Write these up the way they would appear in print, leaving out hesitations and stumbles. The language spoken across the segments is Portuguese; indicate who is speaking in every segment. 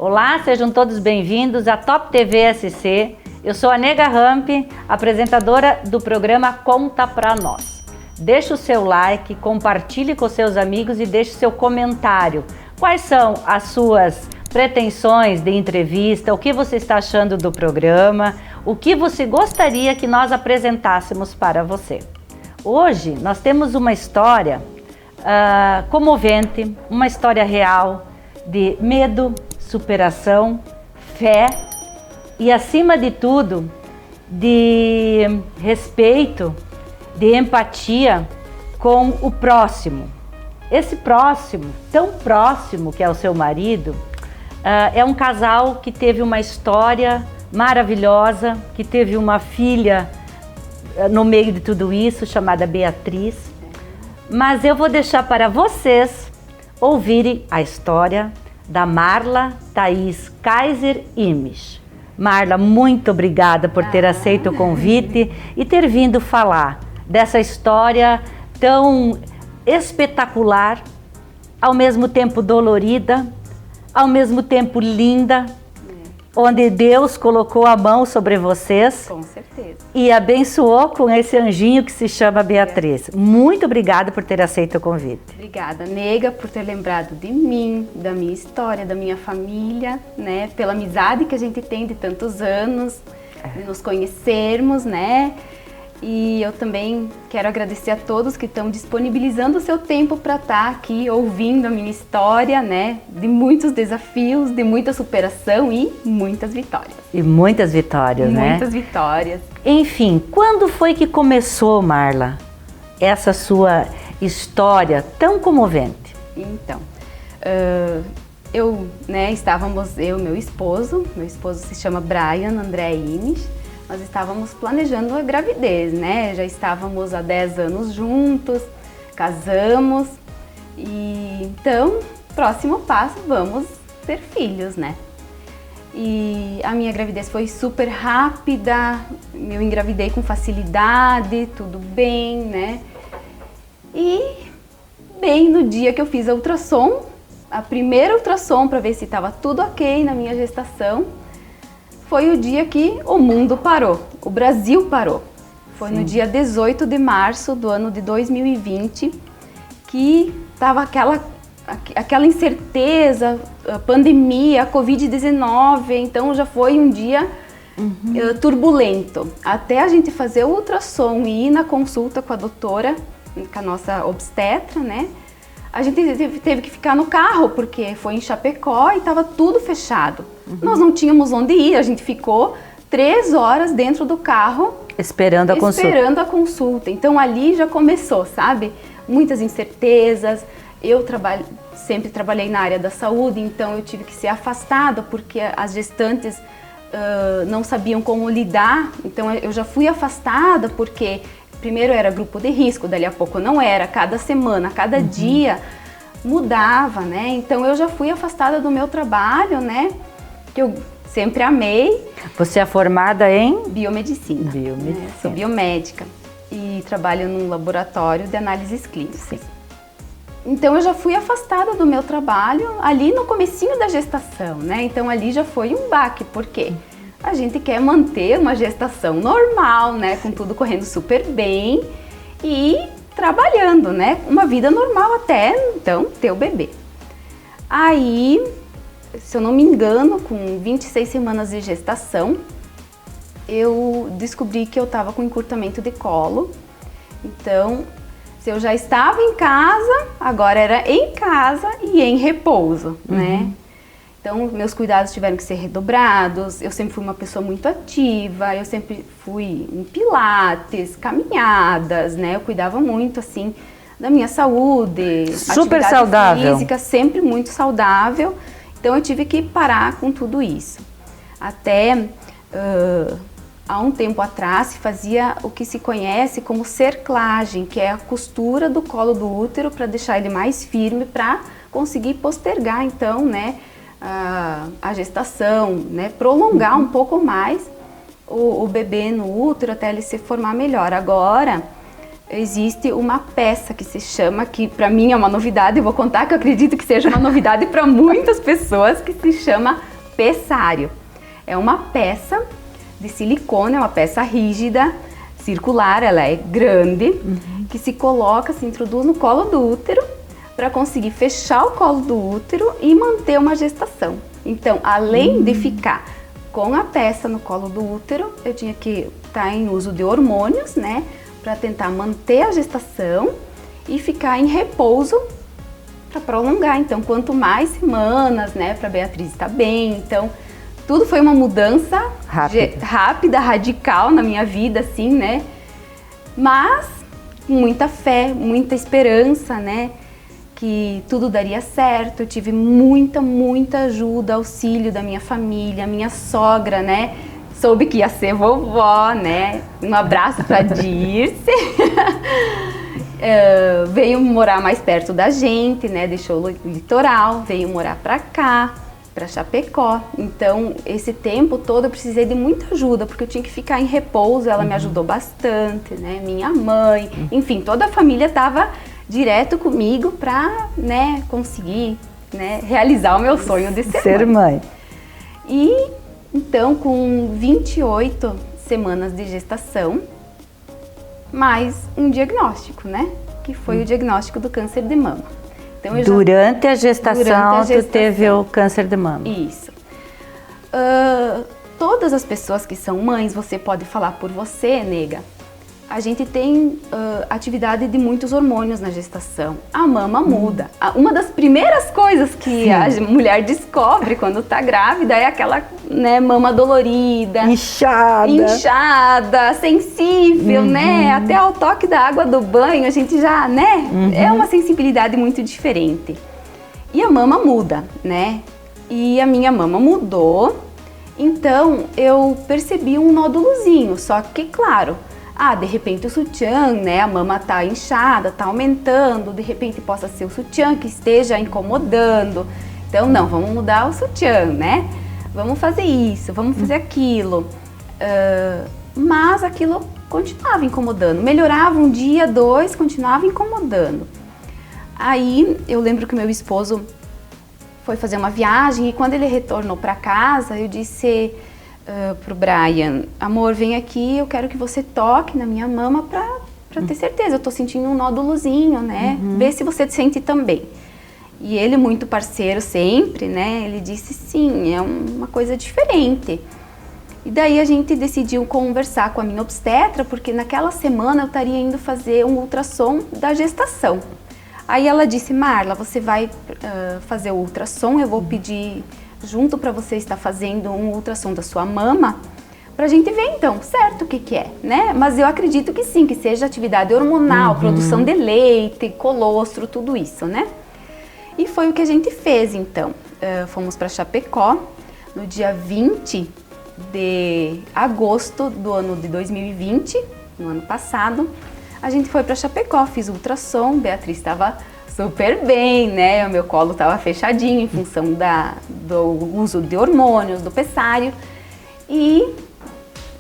Speaker 1: Olá, sejam todos bem-vindos à Top TV SC. Eu sou a Nega Ramp, apresentadora do programa Conta Pra Nós. Deixe o seu like, compartilhe com seus amigos e deixe seu comentário. Quais são as suas pretensões de entrevista? O que você está achando do programa? O que você gostaria que nós apresentássemos para você? Hoje nós temos uma história comovente, uma história real de medo, superação, fé e, acima de tudo, de respeito, de empatia com o próximo. Esse próximo, tão próximo que é o seu marido, é um casal que teve uma história maravilhosa, que teve uma filha no meio de tudo isso, chamada Beatriz. Mas eu vou deixar para vocês ouvirem a história da Marla Thaís Kaiser Imes. Marla, muito obrigada por ter aceito o convite e ter vindo falar dessa história tão espetacular, ao mesmo tempo dolorida, ao mesmo tempo linda, onde Deus colocou a mão sobre vocês.
Speaker 2: Com certeza.
Speaker 1: E abençoou com esse anjinho que se chama Beatriz. Muito obrigada por ter aceito o convite.
Speaker 2: Obrigada, Nega, por ter lembrado de mim, da minha história, da minha família, né? Pela amizade que a gente tem de tantos anos, de nos conhecermos, né? E eu também quero agradecer a todos que estão disponibilizando o seu tempo para estar aqui ouvindo a minha história, né? De muitos desafios, de muita superação e muitas vitórias.
Speaker 1: E muitas vitórias, né?
Speaker 2: Muitas vitórias.
Speaker 1: Enfim, quando foi que começou, Marla, essa sua história tão comovente?
Speaker 2: Então, estávamos eu e meu esposo se chama Brian André Imes. Nós estávamos planejando a gravidez, né? Já estávamos há 10 anos juntos, casamos e então, próximo passo, vamos ter filhos, né? E a minha gravidez foi super rápida, eu engravidei com facilidade, tudo bem, né? E bem no dia que eu fiz a ultrassom, a primeira ultrassom para ver se estava tudo ok na minha gestação, foi o dia que o mundo parou, o Brasil parou. Foi no dia 18 de março do ano de 2020 que estava aquela incerteza, a pandemia, a Covid-19, então já foi um dia turbulento. Até a gente fazer o ultrassom e ir na consulta com a doutora, com a nossa obstetra, né? A gente teve que ficar no carro, porque foi em Chapecó e estava tudo fechado. Nós não tínhamos onde ir, a gente ficou 3 horas dentro do carro
Speaker 1: esperando a
Speaker 2: consulta. Então ali já começou, sabe? Muitas incertezas. Eu sempre trabalhei na área da saúde, então eu tive que ser afastada porque as gestantes não sabiam como lidar. Então eu já fui afastada porque primeiro era grupo de risco, dali a pouco não era, cada semana, cada dia mudava, né? Então eu já fui afastada do meu trabalho, né? Que eu sempre amei.
Speaker 1: Você é formada em?
Speaker 2: Biomedicina.
Speaker 1: Biomedicina.
Speaker 2: Sou biomédica e trabalho num laboratório de análises clínicas.
Speaker 1: Sim.
Speaker 2: Então eu já fui afastada do meu trabalho ali no comecinho da gestação, né? Então ali já foi um baque, por quê? A gente quer manter uma gestação normal, né? Com tudo correndo super bem e trabalhando, né? Uma vida normal até, então, ter o bebê. Aí, se eu não me engano, com 26 semanas de gestação, eu descobri que eu estava com encurtamento de colo. Então, se eu já estava em casa, agora era em casa e em repouso, né? Então, meus cuidados tiveram que ser redobrados. Eu sempre fui uma pessoa muito ativa, eu sempre fui em pilates, caminhadas, né? Eu cuidava muito, assim, da minha saúde.
Speaker 1: Super saudável.
Speaker 2: Física, sempre muito saudável. Então, eu tive que parar com tudo isso. Até há um tempo atrás se fazia o que se conhece como cerclagem, que é a costura do colo do útero para deixar ele mais firme, para conseguir postergar, então, né? A gestação, né, prolongar um pouco mais o bebê no útero até ele se formar melhor. Agora, existe uma peça que se chama, que para mim é uma novidade, eu vou contar que eu acredito que seja uma novidade para muitas pessoas, que se chama pessário. É uma peça de silicone, é uma peça rígida, circular, ela é grande, que se coloca, se introduz no colo do útero para conseguir fechar o colo do útero e manter uma gestação. Então, além de ficar com a peça no colo do útero, eu tinha que estar em uso de hormônios, né, para tentar manter a gestação e ficar em repouso para prolongar. Então, quanto mais semanas, né, para Beatriz estar bem. Então, tudo foi uma mudança rápida, radical na minha vida, assim, né? Mas muita fé, muita esperança, né? Que tudo daria certo. Eu tive muita ajuda, auxílio da minha família, minha sogra, né? Soube que ia ser vovó, né? Um abraço para Dirce. Veio morar mais perto da gente, né? Deixou o litoral, veio morar para cá, para Chapecó. Então, esse tempo todo eu precisei de muita ajuda, porque eu tinha que ficar em repouso. Ela me ajudou bastante, né? Minha mãe, enfim, toda a família estava direto comigo para, né, conseguir, né, realizar o meu sonho de ser mãe. E então, com 28 semanas de gestação, mais um diagnóstico, né? Que foi o diagnóstico do câncer de mama. Então,
Speaker 1: durante a gestação, tu teve o câncer de mama.
Speaker 2: Isso. Todas as pessoas que são mães, você pode falar por você, nega, a gente tem atividade de muitos hormônios na gestação. A mama muda. Uma das primeiras coisas que a mulher descobre quando está grávida é aquela, né, mama dolorida, inchada, sensível, né? Até ao toque da água do banho a gente já, né? É uma sensibilidade muito diferente. E a mama muda, né? E a minha mama mudou. Então eu percebi um nódulozinho, só que, claro, de repente o sutiã, né, a mama tá inchada, tá aumentando, de repente possa ser o sutiã que esteja incomodando. Então, não, vamos mudar o sutiã, né? Vamos fazer isso, vamos fazer aquilo. Mas aquilo continuava incomodando. Melhorava um dia, dois, continuava incomodando. Aí, eu lembro que o meu esposo foi fazer uma viagem e quando ele retornou para casa, eu disse pro Brian: amor, vem aqui, eu quero que você toque na minha mama pra ter certeza, eu tô sentindo um nódulozinho, né? Vê se você sente também. E ele, muito parceiro sempre, né? Ele disse sim, é uma coisa diferente. E daí a gente decidiu conversar com a minha obstetra, porque naquela semana eu estaria indo fazer um ultrassom da gestação. Aí ela disse: Marla, você vai fazer o ultrassom, eu vou pedir junto para você estar fazendo um ultrassom da sua mama, pra gente ver então, certo, o que é, né? Mas eu acredito que sim, que seja atividade hormonal, produção de leite, colostro, tudo isso, né? E foi o que a gente fez então. Fomos para Chapecó no dia 20 de agosto do ano de 2020, no ano passado. A gente foi para Chapecó, fiz ultrassom, Beatriz estava super bem, né? O meu colo estava fechadinho em função do uso de hormônios, do pessário. E,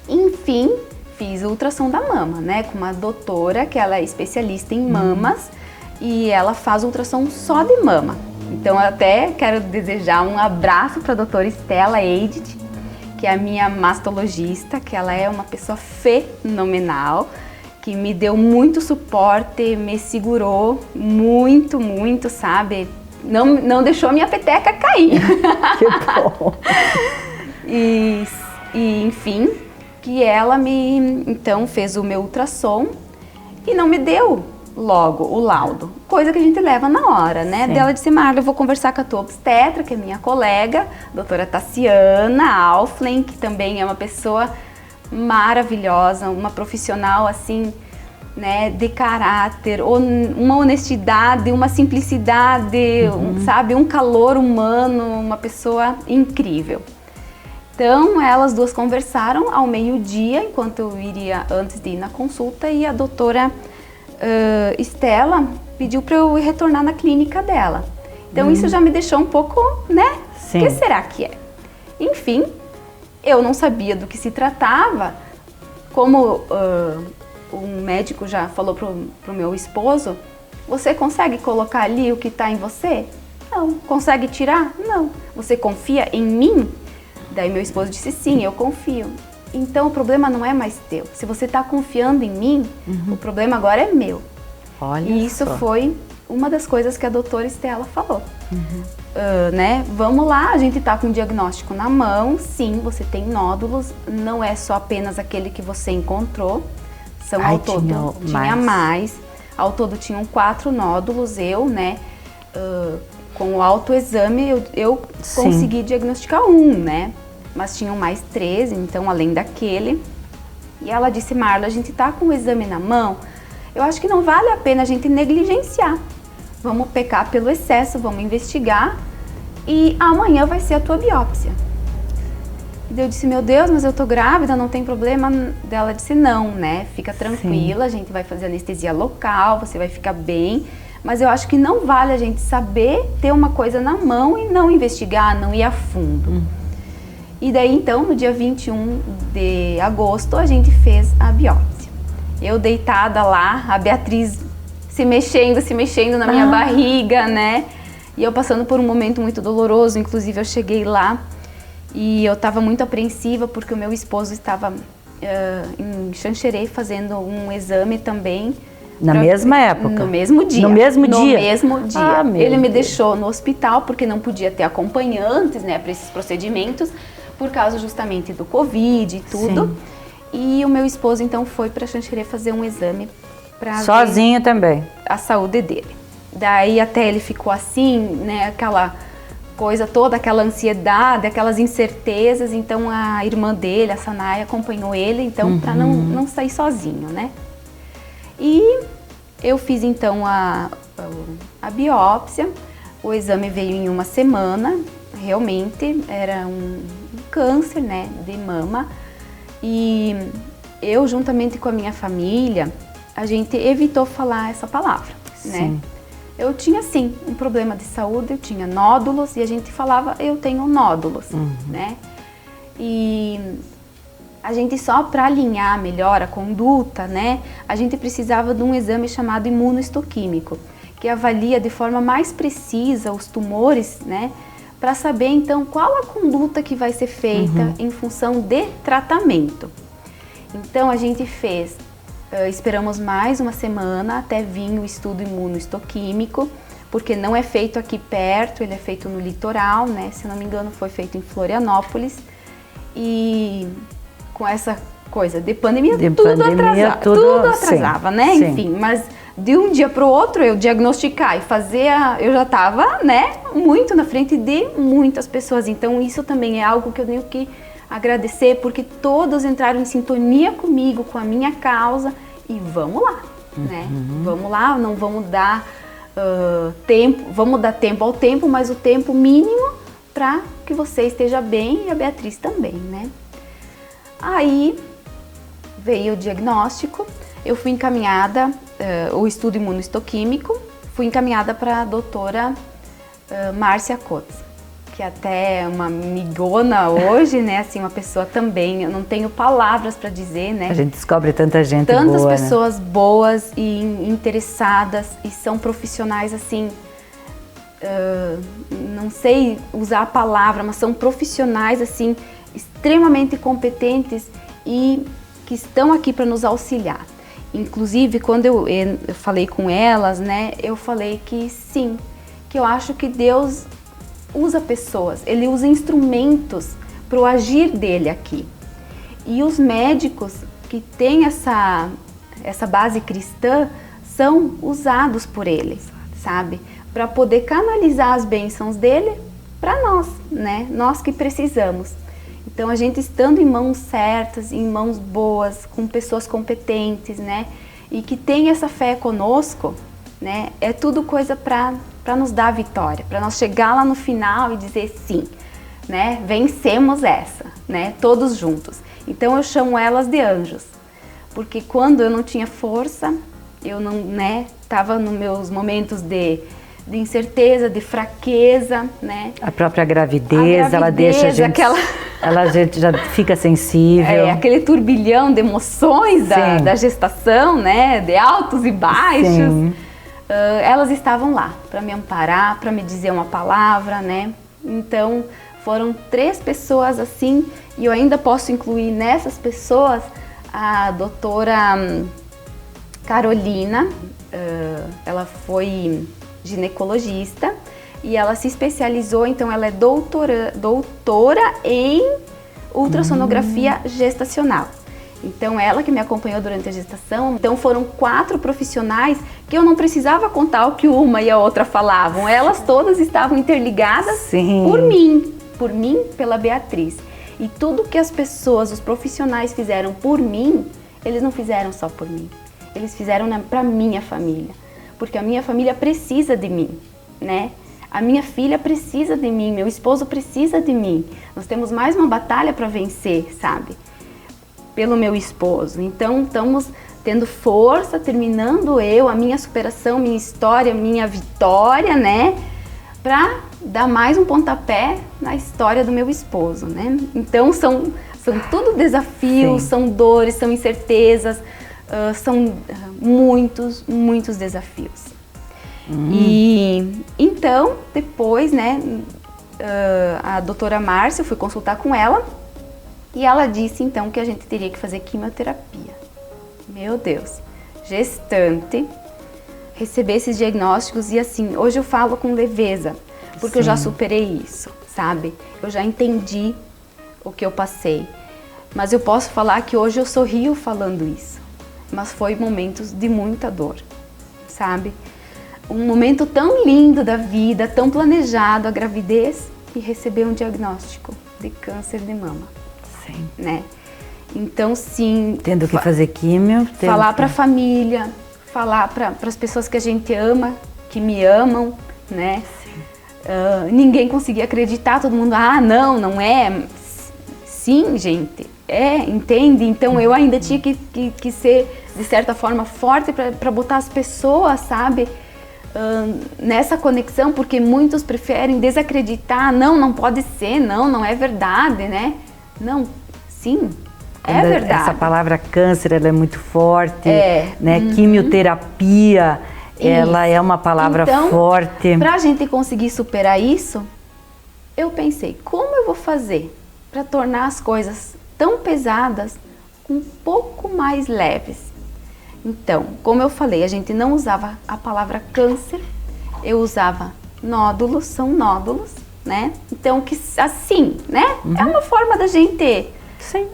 Speaker 2: enfim, fiz o ultrassom da mama, né? Com uma doutora que ela é especialista em mamas e ela faz ultrassom só de mama. Então, eu até quero desejar um abraço para a doutora Estela Edith, que é a minha mastologista, que ela é uma pessoa fenomenal, que me deu muito suporte, me segurou muito, sabe? Não deixou a minha peteca cair.
Speaker 1: Que bom!
Speaker 2: E enfim, que ela então fez o meu ultrassom e não me deu logo o laudo, coisa que a gente leva na hora, né? Daí ela disse: Marla, eu vou conversar com a tua obstetra, que é minha colega, a doutora Tassiana Alflen, que também é uma pessoa maravilhosa, uma profissional assim, né, de caráter, uma honestidade, uma simplicidade, sabe, um calor humano, uma pessoa incrível. Então, elas duas conversaram ao meio-dia, enquanto eu iria antes de ir na consulta, e a doutora Estela pediu para eu retornar na clínica dela. Então, isso já me deixou um pouco, né, o que será que é? Enfim, eu não sabia do que se tratava, como um médico já falou pro meu esposo: você consegue colocar ali o que está em você? Não. Consegue tirar? Não. Você confia em mim? Daí meu esposo disse, sim, eu confio. Então o problema não é mais teu. Se você está confiando em mim, o problema agora é meu.
Speaker 1: Olha
Speaker 2: e isso
Speaker 1: só.
Speaker 2: foi uma das coisas que a doutora Estela falou. Né? Vamos lá, a gente está com o diagnóstico na mão, sim, você tem nódulos, não é só apenas aquele que você encontrou, são ao todo, tinha mais. Ao todo tinham 4 nódulos, né, com o autoexame eu consegui diagnosticar um, né, mas tinham mais 13, então além daquele. E ela disse, Marla, a gente está com o exame na mão, eu acho que não vale a pena a gente negligenciar. Vamos pecar pelo excesso, vamos investigar e amanhã vai ser a tua biópsia. E eu disse, meu Deus, mas eu tô grávida, não tem problema. Ela disse, não, né, fica tranquila, a gente vai fazer anestesia local, você vai ficar bem. Mas eu acho que não vale a gente saber ter uma coisa na mão e não investigar, não ir a fundo. E daí então, no dia 21 de agosto, a gente fez a biópsia. Eu deitada lá, a Beatriz se mexendo na minha barriga, né? E eu passando por um momento muito doloroso, inclusive eu cheguei lá e eu estava muito apreensiva porque o meu esposo estava em Xanxerê fazendo um exame também.
Speaker 1: Na mesma época?
Speaker 2: No mesmo dia.
Speaker 1: No mesmo dia?
Speaker 2: No mesmo dia.
Speaker 1: Ele
Speaker 2: me deixou no hospital porque não podia ter acompanhantes, né, para esses procedimentos, por causa justamente do Covid e tudo.
Speaker 1: Sim.
Speaker 2: E o meu esposo então foi para Xanxerê fazer um exame para
Speaker 1: sozinho também?
Speaker 2: A saúde dele. Daí até ele ficou assim, né, aquela coisa toda, aquela ansiedade, aquelas incertezas. Então a irmã dele, a Sanaia, acompanhou ele, então para não sair sozinho, né? E eu fiz então a biópsia. O exame veio em uma semana, realmente era um câncer, né, de mama. E eu, juntamente com a minha família, a gente evitou falar essa palavra, né? Eu tinha, sim, um problema de saúde, eu tinha nódulos e a gente falava, eu tenho nódulos, né? E a gente só para alinhar melhor a conduta, né? A gente precisava de um exame chamado imunohistoquímico, que avalia de forma mais precisa os tumores, né? Para saber, então, qual a conduta que vai ser feita em função de tratamento. Então, a gente fez... esperamos mais uma semana até vir o estudo imunohistoquímico, porque não é feito aqui perto, ele é feito no litoral, né? Se não me engano, foi feito em Florianópolis. E com essa coisa de pandemia, tudo atrasava, né?
Speaker 1: Sim.
Speaker 2: Enfim, mas de um dia para o outro eu diagnosticar e fazer, eu já estava, né, muito na frente de muitas pessoas. Então isso também é algo que eu tenho que agradecer, porque todos entraram em sintonia comigo, com a minha causa, e vamos lá, né? Vamos lá, não vamos dar tempo, vamos dar tempo ao tempo, mas o tempo mínimo para que você esteja bem e a Beatriz também, né? Aí veio o diagnóstico, eu fui encaminhada, o estudo imunohistoquímico, fui encaminhada para a doutora Márcia Cotes, que até é uma amigona hoje, né, assim, uma pessoa também, eu não tenho palavras para dizer, né.
Speaker 1: A gente descobre tanta gente boa,
Speaker 2: tantas pessoas boas e interessadas e são profissionais, assim, não sei usar a palavra, mas são profissionais, assim, extremamente competentes e que estão aqui para nos auxiliar. Inclusive, quando eu falei com elas, né, eu falei que sim, que eu acho que Deus usa pessoas, Ele usa instrumentos para o agir dele aqui. E os médicos que têm essa base cristã são usados por Ele, sabe? Para poder canalizar as bênçãos dele para nós, né? Nós que precisamos. Então, a gente estando em mãos certas, em mãos boas, com pessoas competentes, né? E que tem essa fé conosco, né? É tudo coisa para nos dar a vitória, para nós chegar lá no final e dizer sim, né? Vencemos essa, né? Todos juntos. Então, eu chamo elas de anjos, porque quando eu não tinha força, eu não, né? Tava nos meus momentos de incerteza, de fraqueza, né?
Speaker 1: A própria gravidez, ela deixa a gente... A gente já fica sensível.
Speaker 2: É, aquele turbilhão de emoções da gestação, né? De altos e baixos. Elas estavam lá para me amparar, para me dizer uma palavra, né? Então, Foram 3 pessoas assim, e eu ainda posso incluir nessas pessoas a doutora Carolina. Ela foi ginecologista e ela se especializou, então ela é doutora em ultrassonografia gestacional. Então ela que me acompanhou durante a gestação. Então foram 4 profissionais que eu não precisava contar o que uma e a outra falavam. Elas todas estavam interligadas.
Speaker 1: Sim.
Speaker 2: Por mim, pela Beatriz. E tudo que as pessoas, os profissionais fizeram por mim, eles não fizeram só por mim. Eles fizeram para minha família. Porque a minha família precisa de mim, né? A minha filha precisa de mim, meu esposo precisa de mim. Nós temos mais uma batalha para vencer, sabe? Pelo meu esposo. Então, estamos tendo força, terminando a minha superação, minha história, minha vitória, né? Para dar mais um pontapé na história do meu esposo, né? Então, são tudo desafios, são dores, são incertezas, são muitos desafios. E então, depois, né, a doutora Márcia, eu fui consultar com ela e ela disse então que a gente teria que fazer quimioterapia. Meu Deus, gestante, receber esses diagnósticos e assim, hoje eu falo com leveza, porque eu já superei isso, sabe? Eu já entendi o que eu passei, mas eu posso falar que hoje eu sorrio falando isso, mas foi momentos de muita dor, sabe? Um momento tão lindo da vida, tão planejado, a gravidez, e receber um diagnóstico de câncer de mama.
Speaker 1: Sim.
Speaker 2: Né? Então, sim...
Speaker 1: Tendo que fazer químio.
Speaker 2: Falar para a família, falar para as pessoas que a gente ama, que me amam, né? Ninguém conseguia acreditar, todo mundo, não é. Sim, gente, entende? Então, eu ainda tinha que ser, de certa forma, forte para botar as pessoas, sabe? Nessa conexão, porque muitos preferem desacreditar, não pode ser, não é verdade, né? Não, sim, é verdade. Essa
Speaker 1: palavra câncer, ela é muito forte, né? Quimioterapia, ela é uma palavra forte.
Speaker 2: Para a gente conseguir superar isso, eu pensei, como eu vou fazer para tornar as coisas tão pesadas um pouco mais leves? Então, como eu falei, a gente não usava a palavra câncer, eu usava nódulos, são nódulos, né? Então, que assim, né? É uma forma da gente...
Speaker 1: Sim,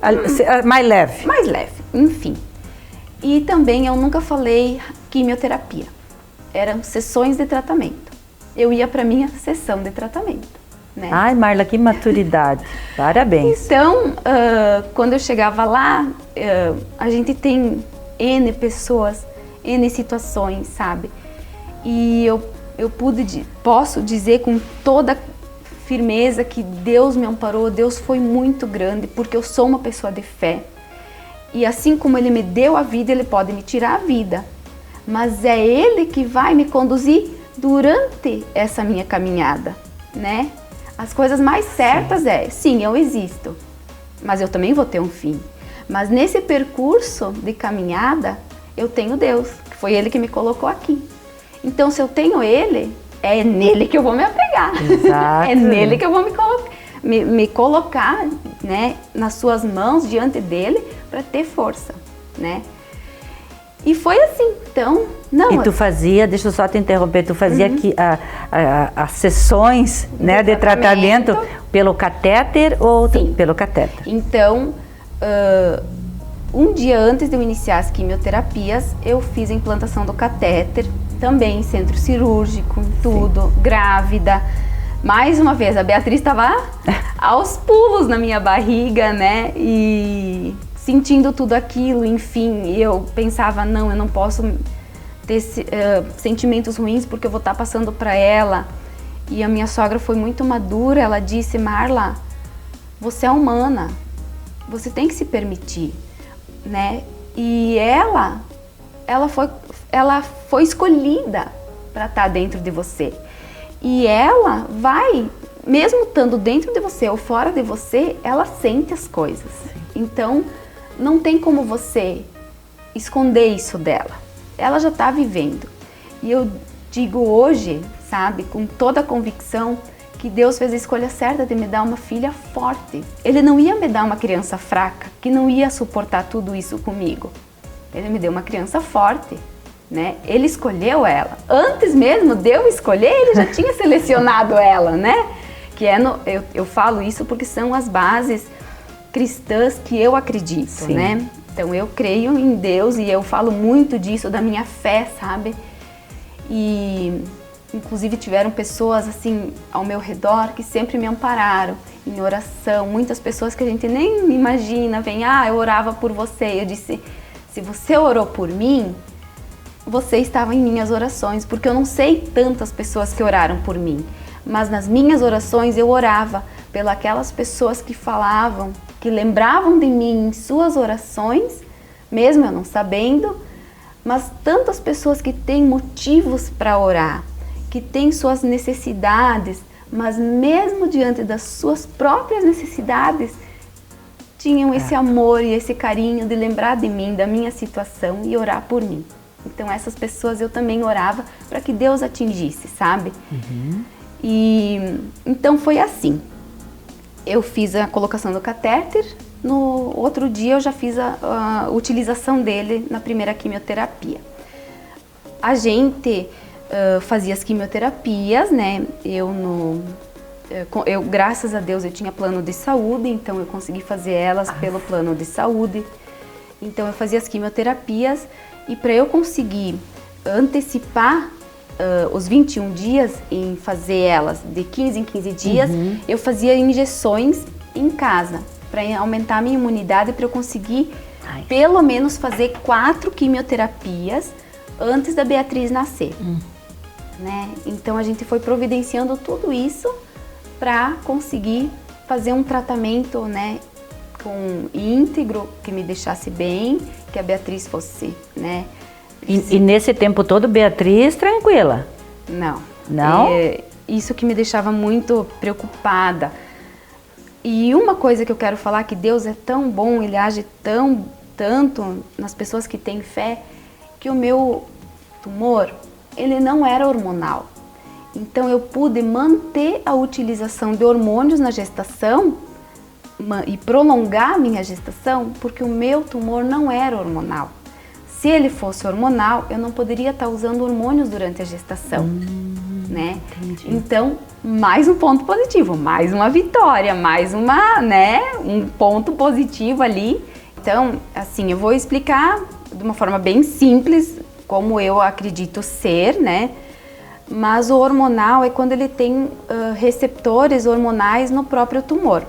Speaker 1: mais leve.
Speaker 2: Mais leve, enfim. E também eu nunca falei quimioterapia, eram sessões de tratamento. Eu ia para minha sessão de tratamento, né?
Speaker 1: Ai, Marla, que maturidade, parabéns.
Speaker 2: Então, quando eu chegava lá, a gente tem... N pessoas, N situações, sabe? E eu posso dizer com toda firmeza que Deus me amparou, Deus foi muito grande, porque eu sou uma pessoa de fé. E assim como Ele me deu a vida, Ele pode me tirar a vida. Mas é Ele que vai me conduzir durante essa minha caminhada, né? As coisas mais certas sim, eu existo, mas eu também vou ter um fim. Mas nesse percurso de caminhada, eu tenho Deus, que foi Ele que me colocou aqui. Então, se eu tenho Ele, é nele que eu vou me apegar.
Speaker 1: Exato.
Speaker 2: É nele que eu vou me colocar, né, nas suas mãos, diante dele, para ter força, né? E foi assim, então...
Speaker 1: E tu fazia, deixa eu só te interromper, tu fazia aqui as sessões, né, de tratamento pelo catéter ou pelo catéter?
Speaker 2: Então... um dia antes de eu iniciar as quimioterapias, eu fiz a implantação do catéter, também em centro cirúrgico, tudo, grávida. Mais uma vez, a Beatriz estava aos pulos na minha barriga, né? E sentindo tudo aquilo, enfim, eu pensava, não, eu não posso ter sentimentos ruins porque eu vou estar passando para ela. E a minha sogra foi muito madura, ela disse, Marla, você é humana. Você tem que se permitir, né? E ela foi escolhida para estar dentro de você. E ela vai, mesmo estando dentro de você ou fora de você, ela sente as coisas. Então, não tem como você esconder isso dela. Ela já está vivendo. E eu digo hoje, sabe, com toda a convicção, que que Deus fez a escolha certa de me dar uma filha forte. Ele não ia me dar uma criança fraca, que não ia suportar tudo isso comigo. Ele me deu uma criança forte, né? Ele escolheu ela. Antes mesmo de eu escolher, ele já tinha selecionado ela, né? Que é eu falo isso porque são as bases cristãs que eu acredito, sim, né? Então eu creio em Deus e eu falo muito disso, da minha fé, sabe? E inclusive tiveram pessoas assim ao meu redor que sempre me ampararam em oração. Muitas pessoas que a gente nem imagina, vêm, eu orava por você. Eu disse, se você orou por mim, você estava em minhas orações, porque eu não sei tantas pessoas que oraram por mim, mas nas minhas orações eu orava pelas pessoas que falavam, que lembravam de mim em suas orações, mesmo eu não sabendo, mas tantas pessoas que têm motivos para orar, que têm suas necessidades, mas mesmo diante das suas próprias necessidades, tinham esse amor e esse carinho de lembrar de mim, da minha situação e orar por mim. Então essas pessoas eu também orava para que Deus atingisse, sabe? Uhum. E então foi assim. Eu fiz a colocação do catéter, no outro dia eu já fiz a utilização dele na primeira quimioterapia. A gente fazia as quimioterapias, né? Eu, graças a Deus, eu tinha plano de saúde, então eu consegui fazer elas pelo plano de saúde. Então eu fazia as quimioterapias e para eu conseguir antecipar os 21 dias em fazer elas de 15 em 15 dias, eu fazia injeções em casa para aumentar a minha imunidade, para eu conseguir pelo menos fazer 4 quimioterapias antes da Beatriz nascer. Né? Então a gente foi providenciando tudo isso para conseguir fazer um tratamento, né, íntegro, que me deixasse bem, que a Beatriz fosse, né?
Speaker 1: E nesse tempo todo, Beatriz tranquila?
Speaker 2: Não.
Speaker 1: Não?
Speaker 2: Isso que me deixava muito preocupada. E uma coisa que eu quero falar, que Deus é tão bom, Ele age tanto nas pessoas que têm fé, que o meu tumor, ele não era hormonal. Então eu pude manter a utilização de hormônios na gestação e prolongar a minha gestação, porque o meu tumor não era hormonal. Se ele fosse hormonal, eu não poderia estar usando hormônios durante a gestação, né? Entendi. Então, mais um ponto positivo, mais uma vitória, mais um ponto positivo ali. Então, assim, eu vou explicar de uma forma bem simples como eu acredito ser, né? Mas o hormonal é quando ele tem receptores hormonais no próprio tumor.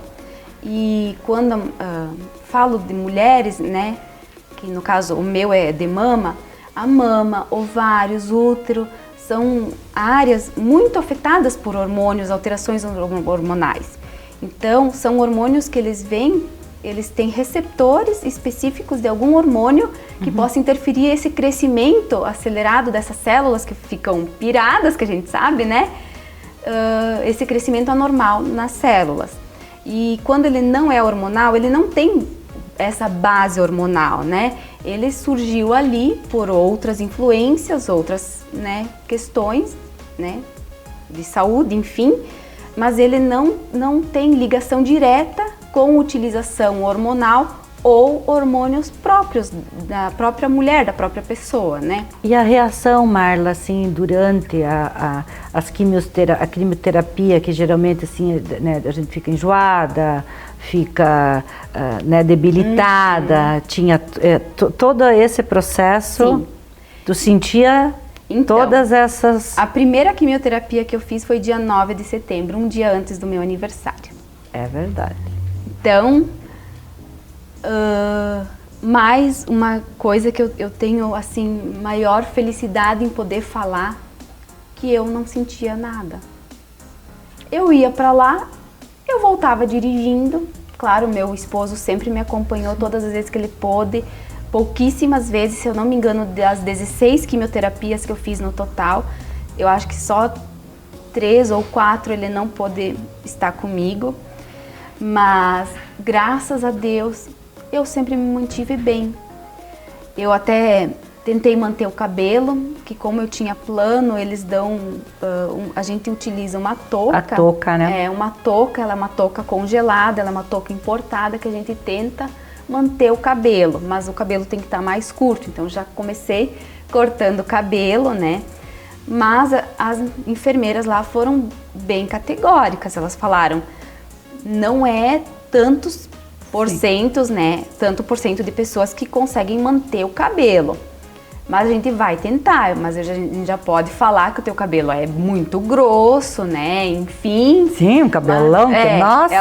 Speaker 2: E quando falo de mulheres, né, que no caso o meu é de mama, a mama, ovários, útero, são áreas muito afetadas por hormônios, alterações hormonais. Então, são hormônios que eles têm receptores específicos de algum hormônio que possa interferir esse crescimento acelerado dessas células que ficam piradas, que a gente sabe, né? Esse crescimento anormal nas células. E quando ele não é hormonal, ele não tem essa base hormonal, né? Ele surgiu ali por outras influências, outras, né, questões, né, de saúde, enfim, mas ele não tem ligação direta com utilização hormonal ou hormônios próprios da própria mulher, da própria pessoa, né?
Speaker 1: E a reação, Marla, assim, durante a quimioterapia, que geralmente, assim, né, a gente fica enjoada, fica né, debilitada, tinha todo esse processo, sim. Tu sentia então, todas essas...
Speaker 2: A primeira quimioterapia que eu fiz foi dia 9 de setembro, um dia antes do meu aniversário.
Speaker 1: É verdade.
Speaker 2: Então, mais uma coisa que eu tenho, assim, maior felicidade em poder falar, que eu não sentia nada. Eu ia pra lá, eu voltava dirigindo, claro, meu esposo sempre me acompanhou todas as vezes que ele pôde, pouquíssimas vezes, se eu não me engano, das 16 quimioterapias que eu fiz no total, eu acho que só 3 ou 4 ele não pôde estar comigo, mas graças a Deus eu sempre me mantive bem. Eu até Tentei manter o cabelo, que como eu tinha plano, eles dão, a gente utiliza uma touca.
Speaker 1: A touca, né?
Speaker 2: É, uma touca, ela é uma touca congelada, ela é uma touca importada que a gente tenta manter o cabelo, mas o cabelo tem que estar mais curto, então já comecei cortando o cabelo, né? Mas as enfermeiras lá foram bem categóricas, elas falaram, não é tantos porcentos, né? Tanto por cento de pessoas que conseguem manter o cabelo. Mas a gente vai tentar, mas a gente já pode falar que o teu cabelo é muito grosso, né? Enfim.
Speaker 1: Sim, um cabelão, nossa.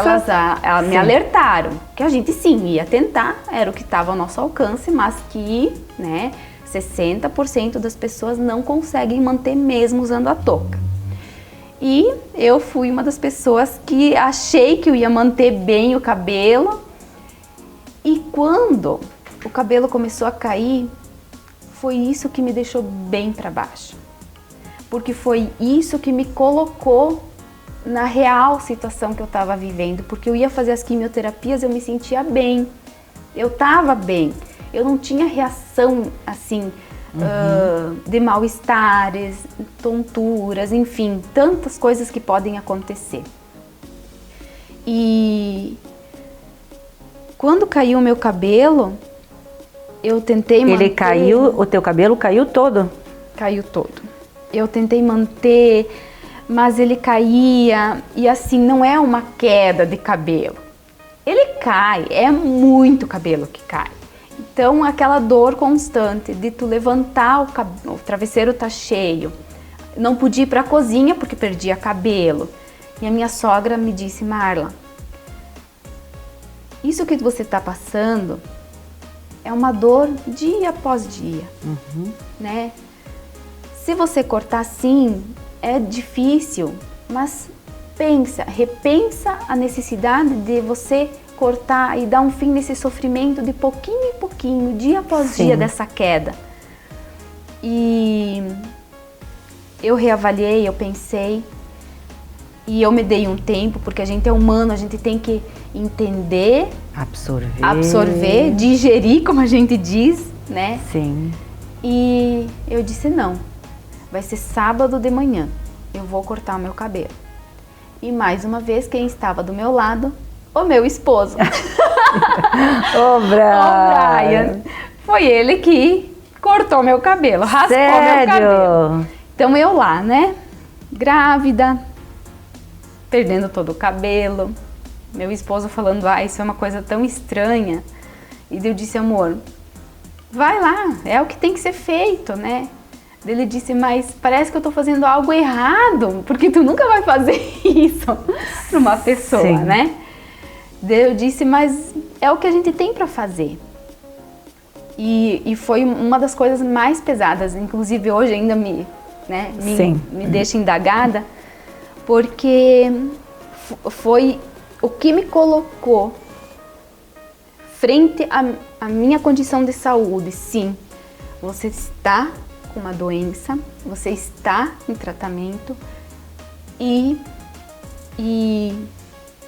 Speaker 2: Elas me alertaram que a gente sim ia tentar, era o que estava ao nosso alcance, mas que, né, 60% das pessoas não conseguem manter mesmo usando a touca. E eu fui uma das pessoas que achei que eu ia manter bem o cabelo. E quando o cabelo começou a cair, foi isso que me deixou bem para baixo, porque foi isso que me colocou na real situação que eu estava vivendo, porque eu ia fazer as quimioterapias, eu me sentia bem, eu estava bem, eu não tinha reação assim de mal-estares, tonturas, enfim, tantas coisas que podem acontecer. E quando caiu o meu cabelo, eu tentei manter...
Speaker 1: Ele caiu, o teu cabelo caiu todo?
Speaker 2: Caiu todo. Eu tentei manter, mas ele caía e assim, não é uma queda de cabelo. Ele cai, é muito cabelo que cai. Então, aquela dor constante de tu levantar o travesseiro tá cheio. Não podia ir para a cozinha porque perdia cabelo. E a minha sogra me disse, Marla, isso que você tá passando é uma dor dia após dia, né? Se você cortar assim, é difícil, mas repensa a necessidade de você cortar e dar um fim nesse sofrimento de pouquinho em pouquinho, dia após dia dessa queda. E eu reavaliei, eu pensei, e eu me dei um tempo, porque a gente é humano, a gente tem que entender, absorver, digerir, como a gente diz, né?
Speaker 1: Sim.
Speaker 2: E eu disse, não, vai ser sábado de manhã, eu vou cortar o meu cabelo. E mais uma vez, quem estava do meu lado? O meu esposo.
Speaker 1: O Brian.
Speaker 2: Foi ele que cortou meu cabelo, raspou meu cabelo. Então eu lá, né, grávida, perdendo todo o cabelo, meu esposo falando, isso é uma coisa tão estranha. E eu disse, amor, vai lá, é o que tem que ser feito, né? Ele disse, mas parece que eu tô fazendo algo errado, porque tu nunca vai fazer isso para uma pessoa, né? Eu disse, mas é o que a gente tem para fazer. E foi uma das coisas mais pesadas, inclusive hoje ainda me deixa indagada, porque foi o que me colocou frente à minha condição de saúde. Sim, você está com uma doença, você está em tratamento e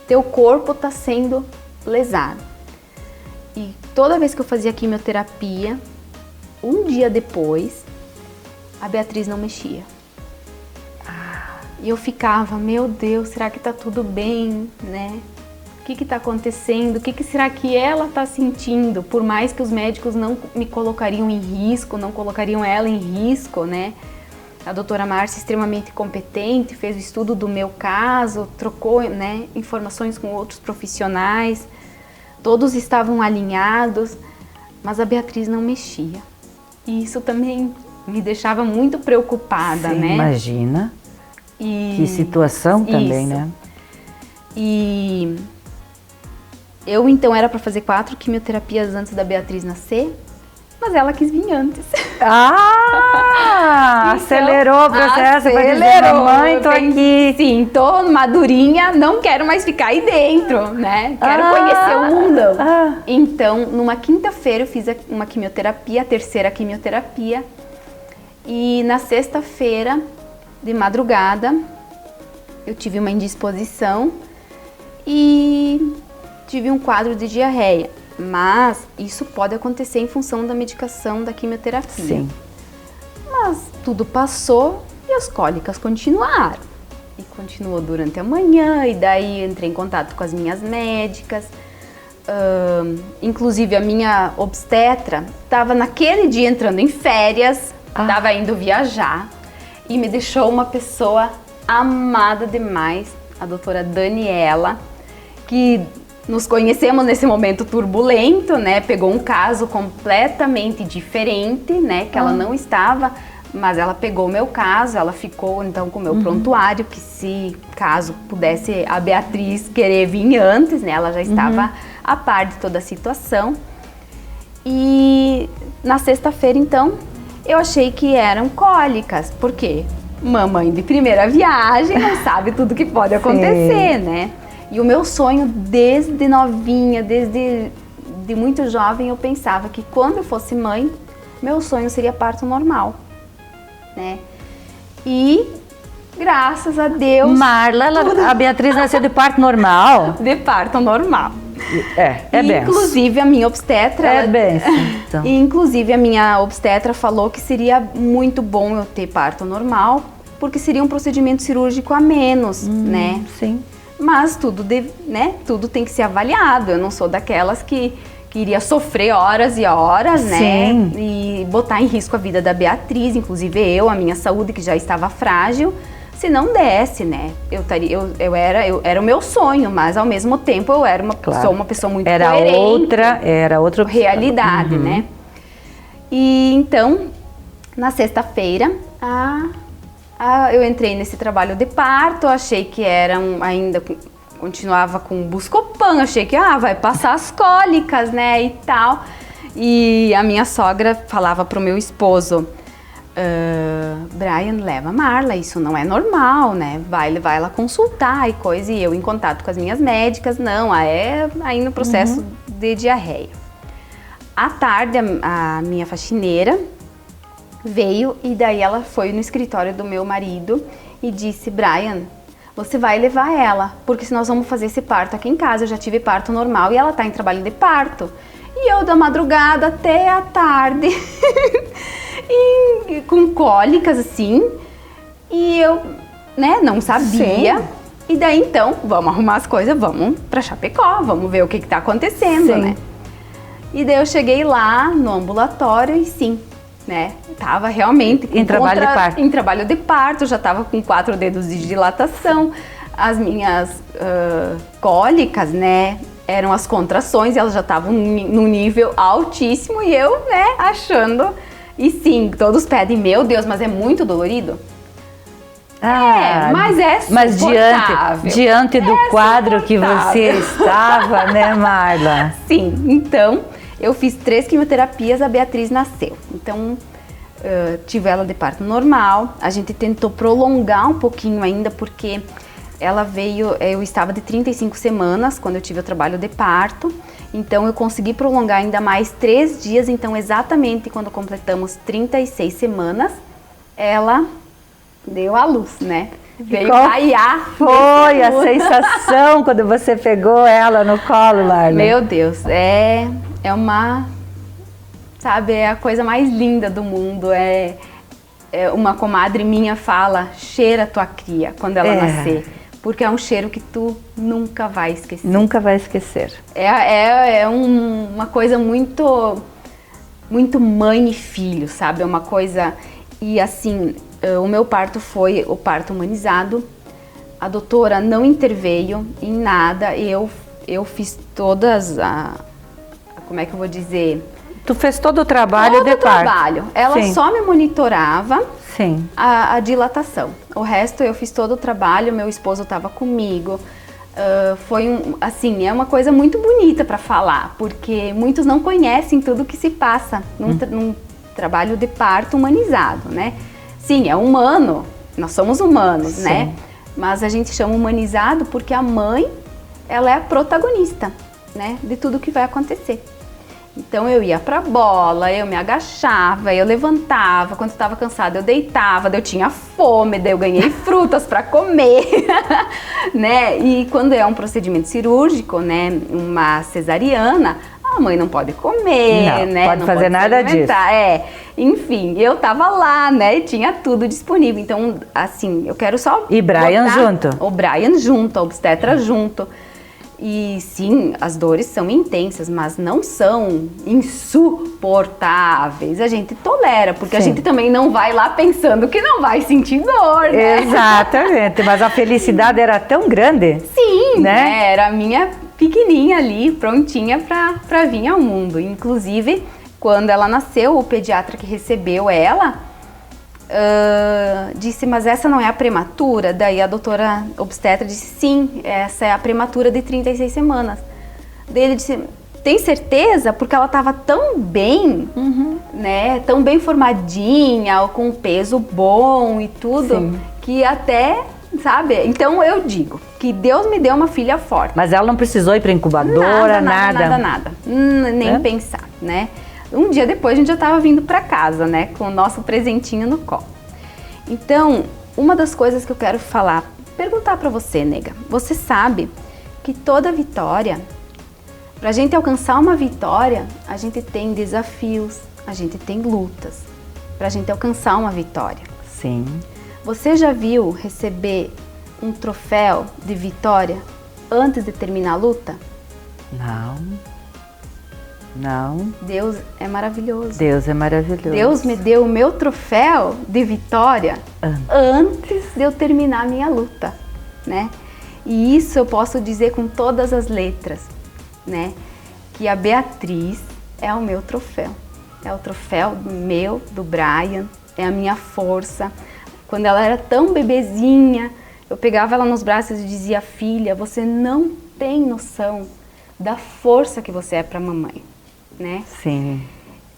Speaker 2: teu corpo está sendo lesado. E toda vez que eu fazia quimioterapia, um dia depois, a Beatriz não mexia. E eu ficava, meu Deus, será que tá tudo bem, né? O que tá acontecendo? O que será que ela tá sentindo? Por mais que os médicos não me colocariam em risco, não colocariam ela em risco, né? A doutora Márcia, extremamente competente, fez o estudo do meu caso, trocou, né, informações com outros profissionais, todos estavam alinhados, mas a Beatriz não mexia. E isso também me deixava muito preocupada, né?
Speaker 1: Imagina. Que situação também, né?
Speaker 2: E eu então era para fazer 4 quimioterapias antes da Beatriz nascer, mas ela quis vir antes.
Speaker 1: Então, acelerou o processo para dizer, mamãe, tô aqui.
Speaker 2: Sim, tô madurinha, não quero mais ficar aí dentro, né? Quero conhecer o mundão. Então, numa quinta-feira eu fiz uma quimioterapia, a terceira quimioterapia, e na sexta-feira, de madrugada, eu tive uma indisposição e tive um quadro de diarreia. Mas isso pode acontecer em função da medicação da quimioterapia.
Speaker 1: Sim.
Speaker 2: Mas tudo passou e as cólicas continuaram. E continuou durante a manhã, e daí entrei em contato com as minhas médicas. Inclusive a minha obstetra estava naquele dia entrando em férias, estava indo viajar e me deixou uma pessoa amada demais, a doutora Daniela, que nos conhecemos nesse momento turbulento, né? Pegou um caso completamente diferente, né? Que ela não estava, mas ela pegou o meu caso, ela ficou então com o meu prontuário, que se caso pudesse a Beatriz querer vir antes, né? Ela já estava a par de toda a situação. E na sexta-feira, então, eu achei que eram cólicas, porque mamãe de primeira viagem não sabe tudo que pode acontecer, né? E o meu sonho desde novinha, desde muito jovem, eu pensava que quando eu fosse mãe, meu sonho seria parto normal, né? E graças a Deus...
Speaker 1: Marla, a Beatriz nasceu de parto normal?
Speaker 2: De parto normal.
Speaker 1: É bem.
Speaker 2: Inclusive a minha obstetra...
Speaker 1: É bem. Então.
Speaker 2: Inclusive a minha obstetra falou que seria muito bom eu ter parto normal, porque seria um procedimento cirúrgico a menos, né?
Speaker 1: Sim.
Speaker 2: Mas tudo tem que ser avaliado. Eu não sou daquelas que iria sofrer horas e horas, né?
Speaker 1: Sim.
Speaker 2: E botar em risco a vida da Beatriz, inclusive a minha saúde que já estava frágil, se não desse, né? Era o meu sonho, mas ao mesmo tempo eu era sou uma pessoa muito coerente.
Speaker 1: Era outra
Speaker 2: realidade, né? E então, na sexta-feira, eu entrei nesse trabalho de parto, achei que continuava com Buscopan, achei que vai passar as cólicas, né, e tal. E a minha sogra falava pro meu esposo, Brian, leva a Marla, isso não é normal, né, vai levar ela consultar e coisa, e eu em contato com as minhas médicas, não, é aí no processo de diarreia. À tarde, a minha faxineira veio e daí ela foi no escritório do meu marido e disse, Brian, você vai levar ela, porque se nós vamos fazer esse parto aqui em casa, eu já tive parto normal e ela tá em trabalho de parto. E eu da madrugada até a tarde, e com cólicas assim, e eu, né, não sabia. Sim. E daí então, vamos arrumar as coisas, vamos pra Chapecó, vamos ver o que tá acontecendo, sim, né? E daí eu cheguei lá no ambulatório e sim, né, tava realmente
Speaker 1: em trabalho de parto.
Speaker 2: Em trabalho de parto, já tava com 4 dedos de dilatação, as minhas cólicas, né, eram as contrações, elas já estavam num nível altíssimo e eu, né, achando, e sim, todos pedem, meu Deus, mas é muito dolorido. Mas diante do quadro que você estava, né, Marla? Sim, então eu fiz 3 quimioterapias, a Beatriz nasceu. Então, tive ela de parto normal. A gente tentou prolongar um pouquinho ainda, porque ela veio, eu estava de 35 semanas quando eu tive o trabalho de parto. Então, eu consegui prolongar ainda mais 3 dias. Então, exatamente quando completamos 36 semanas, ela deu à luz, né? Veio raiar.
Speaker 1: Foi a sensação quando você pegou ela no colo, Marla?
Speaker 2: Meu Deus, é uma, sabe, é a coisa mais linda do mundo. Uma comadre minha fala, cheira tua cria quando ela nascer. Porque é um cheiro que tu nunca vai esquecer.
Speaker 1: Nunca vai esquecer.
Speaker 2: Uma coisa muito, muito mãe e filho, sabe? É uma coisa... E assim, o meu parto foi o parto humanizado. A doutora não interveio em nada. Eu fiz todas como é que eu vou dizer?
Speaker 1: Tu fez todo o trabalho de parto? Todo o trabalho.
Speaker 2: Ela só me monitorava.
Speaker 1: Sim.
Speaker 2: A dilatação. O resto eu fiz todo o trabalho, meu esposo estava comigo. Foi assim, é uma coisa muito bonita para falar, porque muitos não conhecem tudo que se passa num trabalho de parto humanizado, né? Sim, é humano, nós somos humanos, sim, né? Mas a gente chama humanizado porque a mãe, ela é a protagonista, né? De tudo que vai acontecer. Então eu ia pra bola, eu me agachava, eu levantava, quando eu estava cansada eu deitava, daí eu tinha fome, daí eu ganhei frutas para comer, né? E quando é um procedimento cirúrgico, né, uma cesariana, a mãe não pode comer,
Speaker 1: não,
Speaker 2: né?
Speaker 1: Pode
Speaker 2: não
Speaker 1: fazer
Speaker 2: pode
Speaker 1: nada disso.
Speaker 2: Enfim, eu tava lá, né? E tinha tudo disponível. Então, assim, eu quero só.
Speaker 1: E Brian junto?
Speaker 2: O Brian junto, a obstetra junto. E sim, as dores são intensas, mas não são insuportáveis. A gente tolera, porque a gente também não vai lá pensando que não vai sentir dor, né?
Speaker 1: Exatamente, mas a felicidade era tão grande.
Speaker 2: Sim,
Speaker 1: né?
Speaker 2: Era a minha pequenininha ali, prontinha pra vir ao mundo. Inclusive, quando ela nasceu, o pediatra que recebeu ela disse, mas essa não é a prematura? Daí a doutora obstetra disse, sim, essa é a prematura de 36 semanas. Daí ele disse, tem certeza? Porque ela estava tão bem, né? Tão bem formadinha, com peso bom e tudo, sim, que até, sabe? Então eu digo que Deus me deu uma filha forte.
Speaker 1: Mas ela não precisou ir para incubadora, nada?
Speaker 2: Nada. Nem pensar, né? Um dia depois a gente já estava vindo para casa, né? Com o nosso presentinho no colo. Então, uma das coisas que eu quero perguntar para você, nega. Você sabe que toda vitória, pra gente alcançar uma vitória, a gente tem desafios, a gente tem lutas. Pra gente alcançar uma vitória.
Speaker 1: Sim.
Speaker 2: Você já viu receber um troféu de vitória antes de terminar a luta? Não. Deus é maravilhoso.
Speaker 1: Deus é maravilhoso.
Speaker 2: Deus me deu o meu troféu de vitória antes de eu terminar a minha luta, né? E isso eu posso dizer com todas as letras, né? Que a Beatriz é o meu troféu. É o troféu meu, do Brian, é a minha força. Quando ela era tão bebezinha, eu pegava ela nos braços e dizia, filha, você não tem noção da força que você é para a mamãe, né?
Speaker 1: Sim.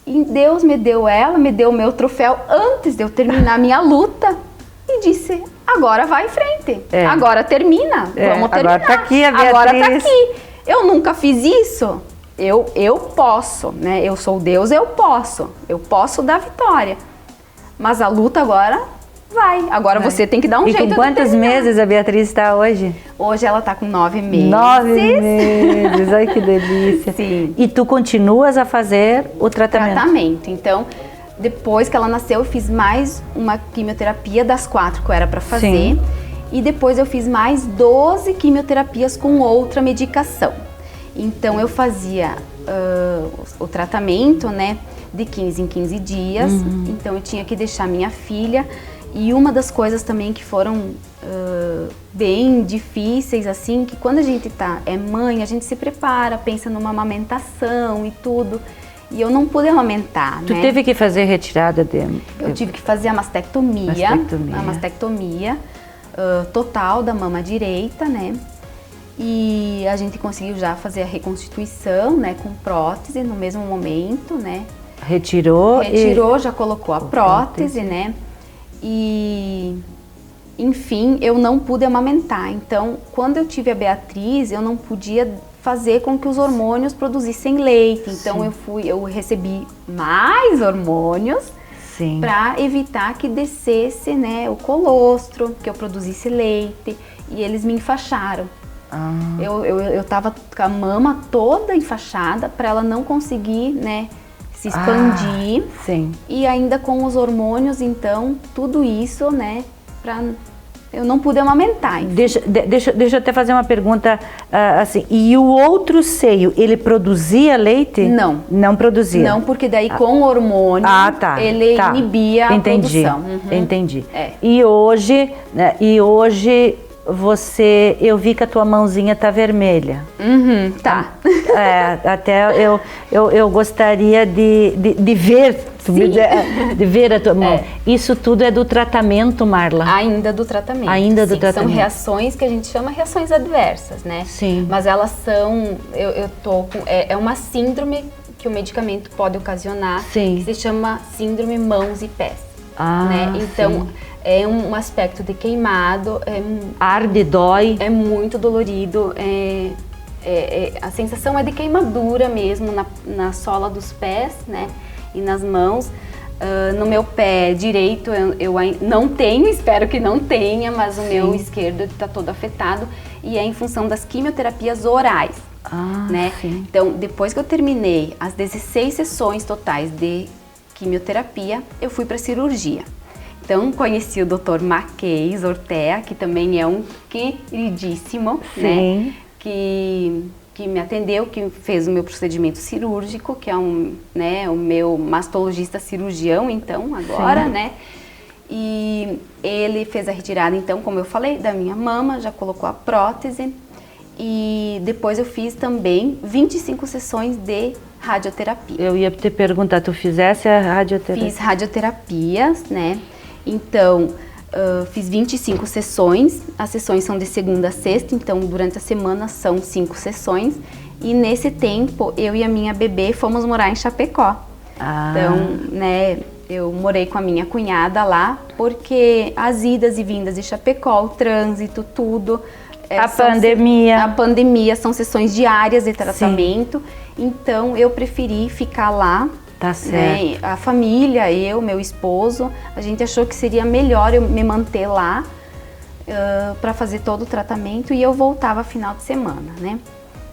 Speaker 2: E Deus me deu o meu troféu antes de eu terminar a minha luta e disse, agora vai em frente, agora termina, vamos terminar.
Speaker 1: Agora tá aqui a Beatriz.
Speaker 2: Agora tá aqui. Eu nunca fiz isso, eu posso, né? Eu sou Deus, eu posso dar vitória. Mas a luta agora vai. Agora você tem que dar um jeito de
Speaker 1: terminar. E com quantos meses a Beatriz está hoje?
Speaker 2: Hoje ela está com 9 meses.
Speaker 1: 9 meses, ai que delícia.
Speaker 2: Sim.
Speaker 1: E tu continuas a fazer o tratamento?
Speaker 2: Então, depois que ela nasceu, eu fiz mais uma quimioterapia das 4 que eu era para fazer.
Speaker 1: Sim.
Speaker 2: E depois eu fiz mais 12 quimioterapias com outra medicação. Então eu fazia o tratamento, né, de 15 em 15 dias. Então eu tinha que deixar minha filha. E uma das coisas também que foram bem difíceis, assim, que quando a gente é mãe, a gente se prepara, pensa numa amamentação e tudo. E eu não pude amamentar,
Speaker 1: Tu
Speaker 2: né?
Speaker 1: teve que fazer retirada de...
Speaker 2: Eu tive que fazer a mastectomia. A mastectomia total da mama direita, né? E a gente conseguiu já fazer a reconstituição, né? Com prótese no mesmo momento, né?
Speaker 1: Retirou,
Speaker 2: já colocou a prótese, né? E, enfim, eu não pude amamentar. Então, quando eu tive a Beatriz, eu não podia fazer com que os hormônios produzissem leite. Então, eu recebi mais hormônios para evitar que descesse, né, o colostro, que eu produzisse leite. E eles me enfaixaram. Eu tava com a mama toda enfaixada para ela não conseguir, né, se expandir.
Speaker 1: Sim.
Speaker 2: E ainda com os hormônios, então, tudo isso, né, eu não pude amamentar.
Speaker 1: Deixa eu até fazer uma pergunta, assim, e o outro seio, ele produzia leite?
Speaker 2: Não.
Speaker 1: Não produzia?
Speaker 2: Não, porque daí com o hormônio, ele inibia a produção.
Speaker 1: Entendi. E hoje, né, eu vi que a tua mãozinha tá vermelha.
Speaker 2: Tá.
Speaker 1: Até eu gostaria de ver, de ver a tua mão. Isso tudo é do tratamento, Marla?
Speaker 2: Ainda do tratamento.
Speaker 1: Ainda do tratamento.
Speaker 2: São reações que a gente chama reações adversas, né?
Speaker 1: Sim.
Speaker 2: Mas elas são, eu tô com, é uma síndrome que o medicamento pode ocasionar, que se chama síndrome mãos e pés. Né? Então, é um aspecto de queimado.
Speaker 1: Arde, dói.
Speaker 2: É muito dolorido. A sensação é de queimadura mesmo na sola dos pés, né? E nas mãos. No meu pé direito eu não tenho, espero que não tenha, mas o meu esquerdo está todo afetado. E é em função das quimioterapias orais. né?
Speaker 1: Sim.
Speaker 2: Então, depois que eu terminei as 16 sessões totais de quimioterapia, eu fui para cirurgia. Então, conheci o Dr. Maqueis Ortea, que também é um queridíssimo, né? Que me atendeu, que fez o meu procedimento cirúrgico, que é o meu mastologista cirurgião, então, agora, né? E ele fez a retirada, então, como eu falei, da minha mama, já colocou a prótese. E depois eu fiz também 25 sessões de radioterapia.
Speaker 1: Eu ia te perguntar, tu fizesse a radioterapia?
Speaker 2: Fiz radioterapias, né? Então, fiz 25 sessões. As sessões são de segunda a sexta, então durante a semana são 5 sessões. E nesse tempo, eu e a minha bebê fomos morar em Chapecó. Então, né, eu morei com a minha cunhada lá, porque as idas e vindas de Chapecó, o trânsito, tudo...
Speaker 1: A pandemia
Speaker 2: são sessões diárias de tratamento. Sim. Então, eu preferi ficar lá.
Speaker 1: Tá certo.
Speaker 2: Né? A família, eu, meu esposo, a gente achou que seria melhor eu me manter lá para fazer todo o tratamento e eu voltava final de semana, né?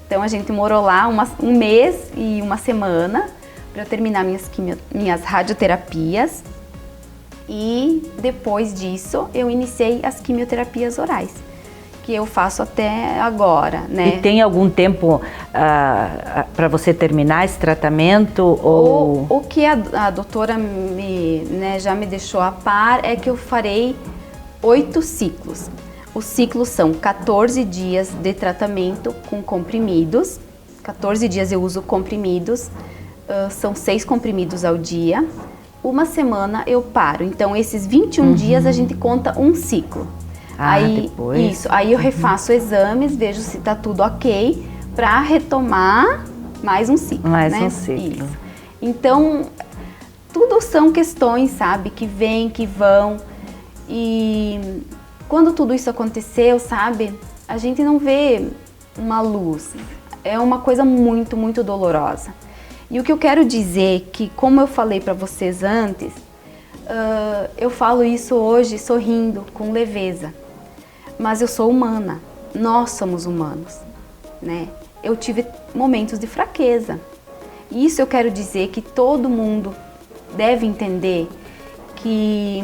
Speaker 2: Então, a gente morou lá um mês e uma semana para eu terminar minhas radioterapias. E depois disso, eu iniciei as quimioterapias orais, que eu faço até agora, né?
Speaker 1: E tem algum tempo para você terminar esse tratamento?
Speaker 2: O que a doutora já me deixou a par é que eu farei 8 ciclos. Os ciclos são 14 dias de tratamento com comprimidos. 14 dias eu uso comprimidos, são 6 comprimidos ao dia. Uma semana eu paro, então esses 21 dias a gente conta um ciclo. Aí eu refaço exames, vejo se tá tudo ok, para retomar mais um ciclo.
Speaker 1: Mais um ciclo.
Speaker 2: Isso. Então, tudo são questões, sabe, que vêm, que vão. E quando tudo isso aconteceu, sabe, a gente não vê uma luz. É uma coisa muito, muito dolorosa. E o que eu quero dizer que, como eu falei para vocês antes, eu falo isso hoje sorrindo, com leveza. Mas eu sou humana, nós somos humanos, né? Eu tive momentos de fraqueza. E isso eu quero dizer que todo mundo deve entender que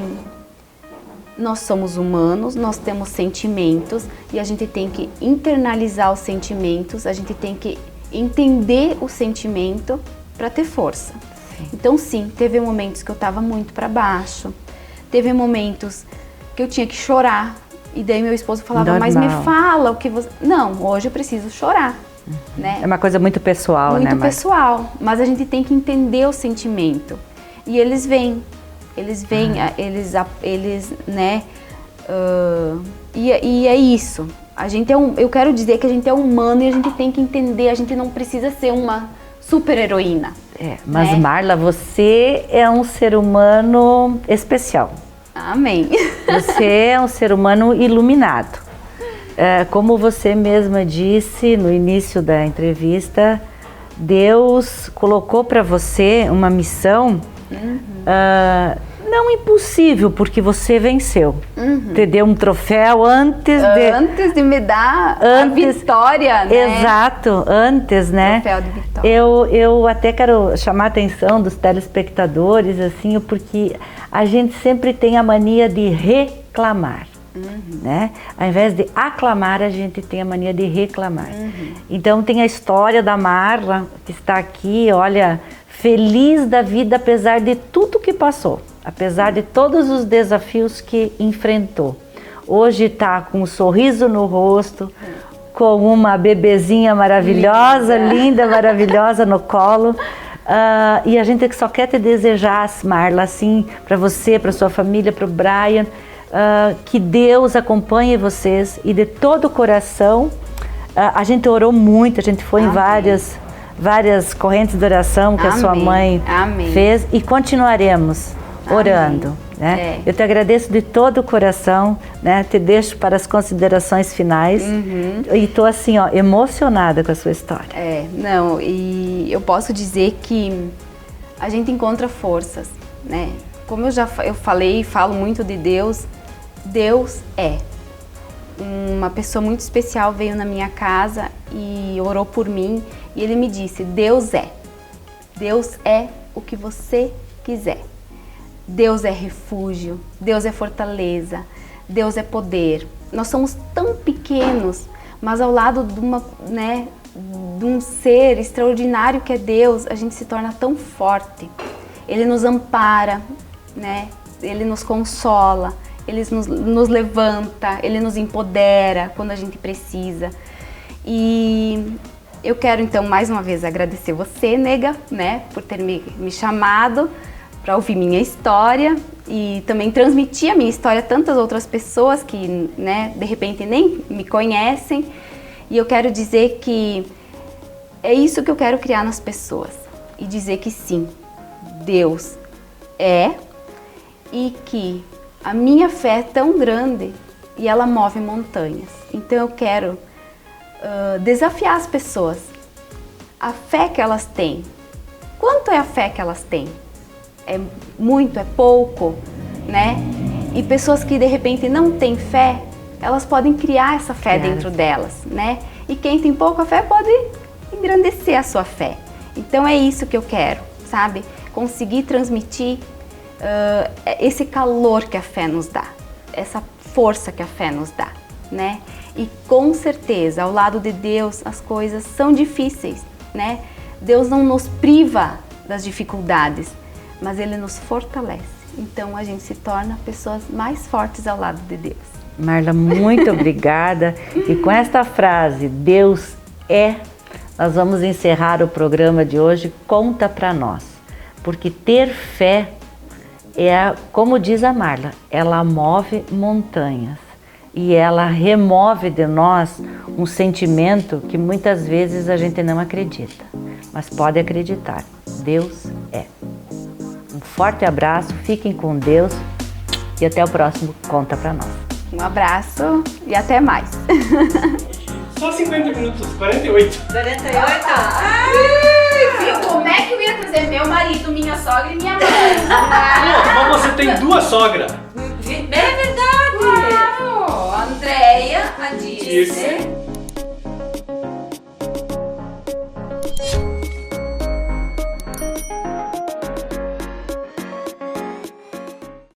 Speaker 2: nós somos humanos, nós temos sentimentos e a gente tem que internalizar os sentimentos, a gente tem que entender o sentimento para ter força. Sim. Então sim, teve momentos que eu estava muito para baixo, teve momentos que eu tinha que chorar. E daí meu esposo falava,
Speaker 1: Normal.
Speaker 2: Mas me fala o que você... Não, hoje eu preciso chorar, né?
Speaker 1: É uma coisa muito pessoal,
Speaker 2: muito
Speaker 1: né?
Speaker 2: Muito pessoal, mas a gente tem que entender o sentimento. E eles vêm, né? E é isso. A gente eu quero dizer que a gente é humano e a gente tem que entender, a gente não precisa ser uma super heroína.
Speaker 1: Mas
Speaker 2: né?
Speaker 1: Marla, você é um ser humano especial.
Speaker 2: Amém.
Speaker 1: Você é um ser humano iluminado. Como você mesma disse no início da entrevista, Deus colocou para você uma missão não impossível, porque você venceu. Te deu um troféu antes
Speaker 2: de me dar a vitória, né?
Speaker 1: Exato, antes, né?
Speaker 2: Troféu de vitória.
Speaker 1: Eu até quero chamar a atenção dos telespectadores, assim, porque a gente sempre tem a mania de reclamar, né? Ao invés de aclamar, a gente tem a mania de reclamar. Então tem a história da Marla, que está aqui, olha, feliz da vida apesar de tudo que passou. Apesar de todos os desafios que enfrentou. Hoje está com um sorriso no rosto, com uma bebezinha maravilhosa, linda, maravilhosa no colo. E a gente só quer te desejar, Marla, assim, para você, para sua família, para o Brian, que Deus acompanhe vocês e de todo o coração. A gente orou muito, a gente foi em várias correntes de oração que a sua mãe fez e continuaremos orando, né? Eu te agradeço de todo o coração, né? Te deixo para as considerações finais e tô assim, ó, emocionada com a sua história.
Speaker 2: E eu posso dizer que a gente encontra forças, né? Como eu falei e falo muito de Deus, Deus é. uma pessoa muito especial veio na minha casa e orou por mim e ele me disse: Deus é o que você quiser. Deus é refúgio, Deus é fortaleza, Deus é poder. Nós somos tão pequenos, mas ao lado de um ser extraordinário que é Deus, a gente se torna tão forte. Ele nos ampara, né? Ele nos consola, Ele nos levanta, Ele nos empodera quando a gente precisa. E eu quero então mais uma vez agradecer você, nega, né, por ter me chamado para ouvir minha história e também transmitir a minha história a tantas outras pessoas que, né, de repente nem me conhecem. E eu quero dizer que é isso que eu quero criar nas pessoas e dizer que sim, Deus é, e que a minha fé é tão grande e ela move montanhas. Então eu quero desafiar as pessoas, a fé que elas têm. Quanto é a fé que elas têm? É muito, é pouco, né? E pessoas que de repente não têm fé, elas podem criar essa fé dentro delas, né? E quem tem pouca fé pode engrandecer a sua fé. Então é isso que eu quero, sabe? Conseguir transmitir esse calor que a fé nos dá, essa força que a fé nos dá, né? E com certeza, ao lado de Deus, as coisas são difíceis, né? Deus não nos priva das dificuldades, mas Ele nos fortalece. Então a gente se torna pessoas mais fortes ao lado de Deus.
Speaker 1: Marla, muito obrigada. E com esta frase, Deus é, nós vamos encerrar o programa de hoje. Conta para nós, porque ter fé é, como diz a Marla, ela move montanhas e ela remove de nós um sentimento que muitas vezes a gente não acredita, mas pode acreditar, Deus é. Um forte abraço, fiquem com Deus e até o próximo Conta Pra Nós.
Speaker 2: Um abraço e até mais.
Speaker 3: Só 50 minutos, 48.
Speaker 1: 48?
Speaker 2: Como é que eu ia trazer meu marido, minha sogra e minha mãe?
Speaker 3: Mas você tem duas sogras.
Speaker 1: É verdade!
Speaker 2: Claro! A Andréia, a Dirce.